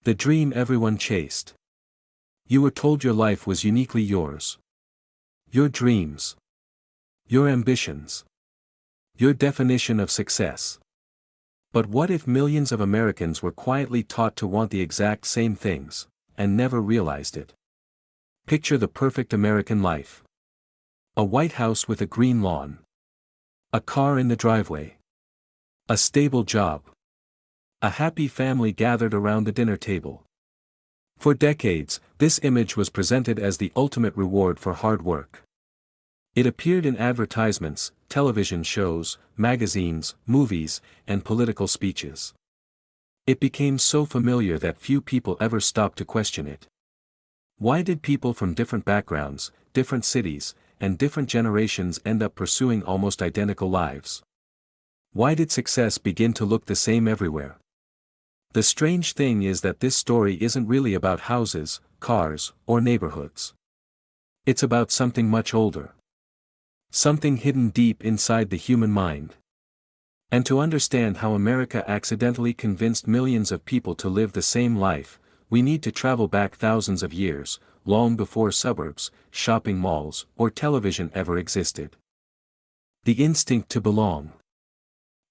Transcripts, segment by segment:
The dream everyone chased. You were told your life was uniquely yours. Your dreams. Your ambitions. Your definition of success. But what if millions of Americans were quietly taught to want the exact same things, and never realized it? Picture the perfect American life. A white house with a green lawn. A car in the driveway. A stable job. A happy family gathered around the dinner table. For decades, this image was presented as the ultimate reward for hard work. It appeared in advertisements, television shows, magazines, movies, and political speeches. It became so familiar that few people ever stopped to question it. Why did people from different backgrounds, different cities, and different generations end up pursuing almost identical lives? Why did success begin to look the same everywhere? The strange thing is that this story isn't really about houses, cars, or neighborhoods. It's about something much older. Something hidden deep inside the human mind. And to understand how America accidentally convinced millions of people to live the same life, we need to travel back thousands of years, long before suburbs, shopping malls, or television ever existed. The instinct to belong.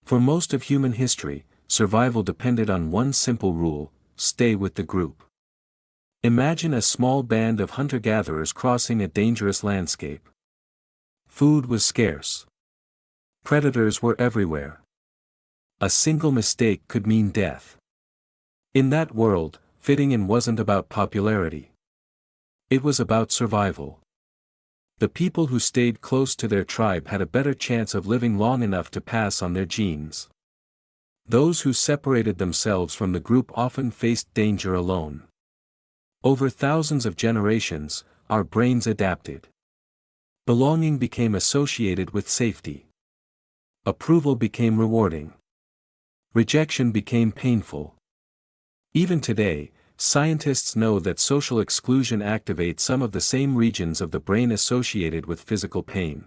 For most of human history, survival depended on one simple rule: stay with the group. Imagine a small band of hunter-gatherers crossing a dangerous landscape. Food was scarce. Predators were everywhere. A single mistake could mean death. In that world, fitting in wasn't about popularity. It was about survival. The people who stayed close to their tribe had a better chance of living long enough to pass on their genes. Those who separated themselves from the group often faced danger alone. Over thousands of generations, our brains adapted. Belonging became associated with safety. Approval became rewarding. Rejection became painful. Even today, scientists know that social exclusion activates some of the same regions of the brain associated with physical pain.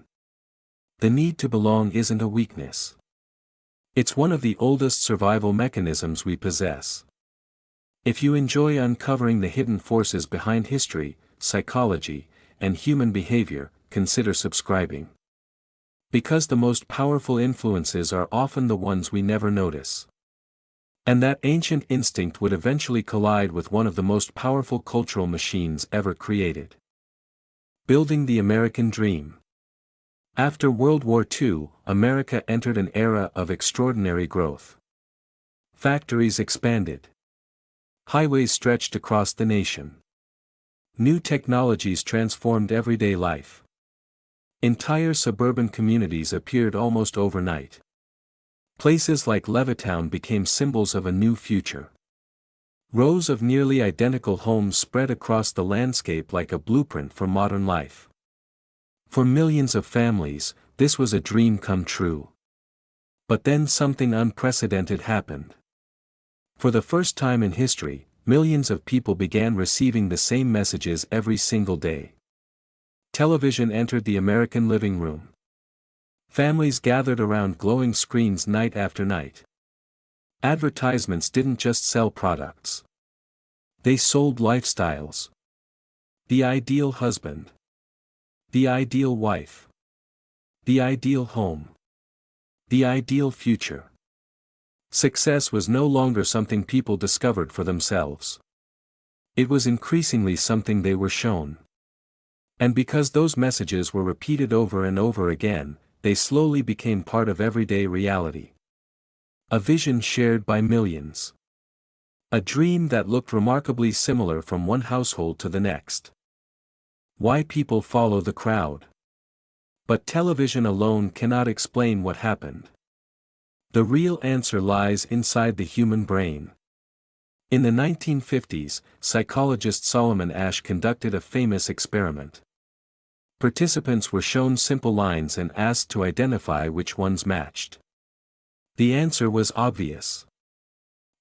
The need to belong isn't a weakness. It's one of the oldest survival mechanisms we possess. If you enjoy uncovering the hidden forces behind history, psychology, and human behavior, consider subscribing. Because the most powerful influences are often the ones we never notice. And that ancient instinct would eventually collide with one of the most powerful cultural machines ever created. Building the American Dream. After World War II, America entered an era of extraordinary growth. Factories expanded. Highways stretched across the nation. New technologies transformed everyday life. Entire suburban communities appeared almost overnight. Places like Levittown became symbols of a new future. Rows of nearly identical homes spread across the landscape like a blueprint for modern life. For millions of families, this was a dream come true. But then something unprecedented happened. For the first time in history, millions of people began receiving the same messages every single day. Television entered the American living room. Families gathered around glowing screens night after night. Advertisements didn't just sell products. They sold lifestyles. The ideal husband. The ideal wife. The ideal home. The ideal future. Success was no longer something people discovered for themselves. It was increasingly something they were shown. And because those messages were repeated over and over again, they slowly became part of everyday reality. A vision shared by millions. A dream that looked remarkably similar from one household to the next. Why people follow the crowd. But television alone cannot explain what happened. The real answer lies inside the human brain. In the 1950s, psychologist Solomon Asch conducted a famous experiment. Participants were shown simple lines and asked to identify which ones matched. The answer was obvious.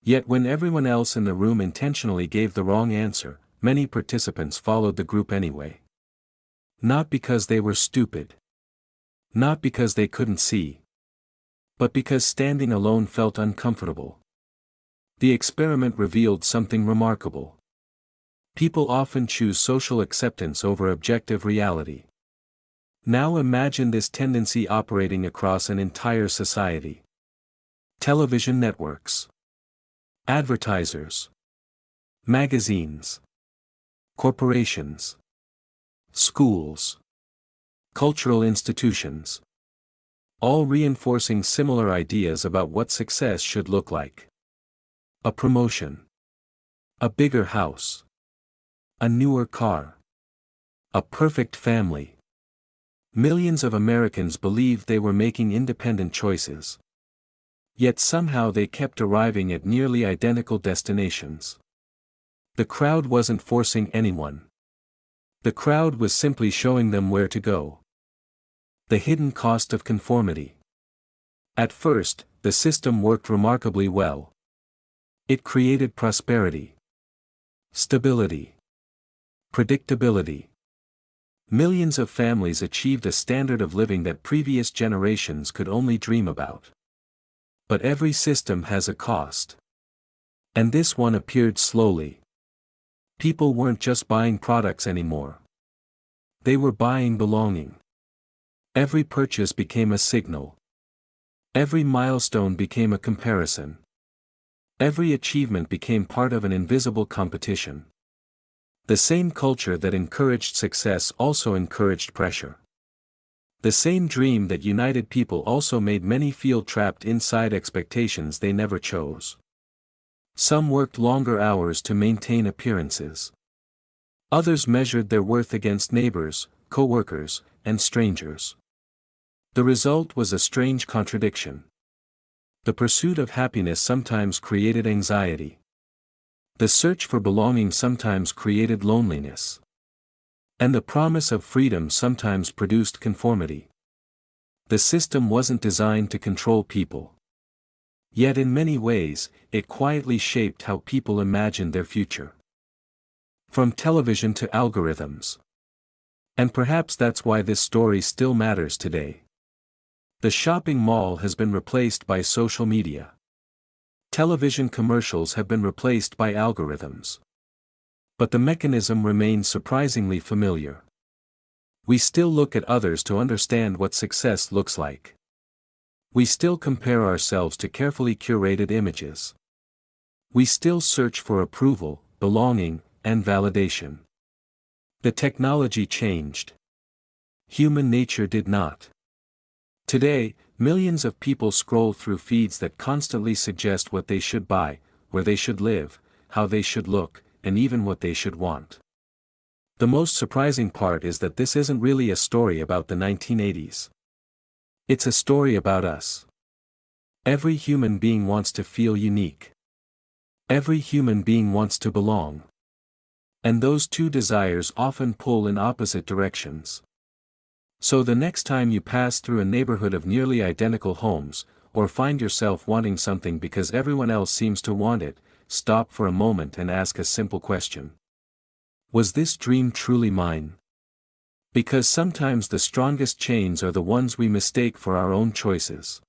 Yet when everyone else in the room intentionally gave the wrong answer, many participants followed the group anyway. Not because they were stupid. Not because they couldn't see. But because standing alone felt uncomfortable. The experiment revealed something remarkable. People often choose social acceptance over objective reality. Now imagine this tendency operating across an entire society. Television networks, advertisers, magazines, corporations, schools, cultural institutions. All reinforcing similar ideas about what success should look like. A promotion. A bigger house. A newer car. A perfect family. Millions of Americans believed they were making independent choices. Yet somehow they kept arriving at nearly identical destinations. The crowd wasn't forcing anyone. The crowd was simply showing them where to go. The hidden cost of conformity. At first, the system worked remarkably well. It created prosperity, stability, predictability. Millions of families achieved a standard of living that previous generations could only dream about. But every system has a cost. And this one appeared slowly. People weren't just buying products anymore. They were buying belonging. Every purchase became a signal. Every milestone became a comparison. Every achievement became part of an invisible competition. The same culture that encouraged success also encouraged pressure. The same dream that united people also made many feel trapped inside expectations they never chose. Some worked longer hours to maintain appearances. Others measured their worth against neighbors, co-workers, and strangers. The result was a strange contradiction. The pursuit of happiness sometimes created anxiety. The search for belonging sometimes created loneliness. And the promise of freedom sometimes produced conformity. The system wasn't designed to control people. Yet in many ways, it quietly shaped how people imagined their future. From television to algorithms. And perhaps that's why this story still matters today. The shopping mall has been replaced by social media. Television commercials have been replaced by algorithms. But the mechanism remains surprisingly familiar. We still look at others to understand what success looks like. We still compare ourselves to carefully curated images. We still search for approval, belonging, and validation. The technology changed. Human nature did not. Today, millions of people scroll through feeds that constantly suggest what they should buy, where they should live, how they should look, and even what they should want. The most surprising part is that this isn't really a story about the 1980s. It's a story about us. Every human being wants to feel unique. Every human being wants to belong. And those two desires often pull in opposite directions. So the next time you pass through a neighborhood of nearly identical homes, or find yourself wanting something because everyone else seems to want it, stop for a moment and ask a simple question. Was this dream truly mine? Because sometimes the strongest chains are the ones we mistake for our own choices.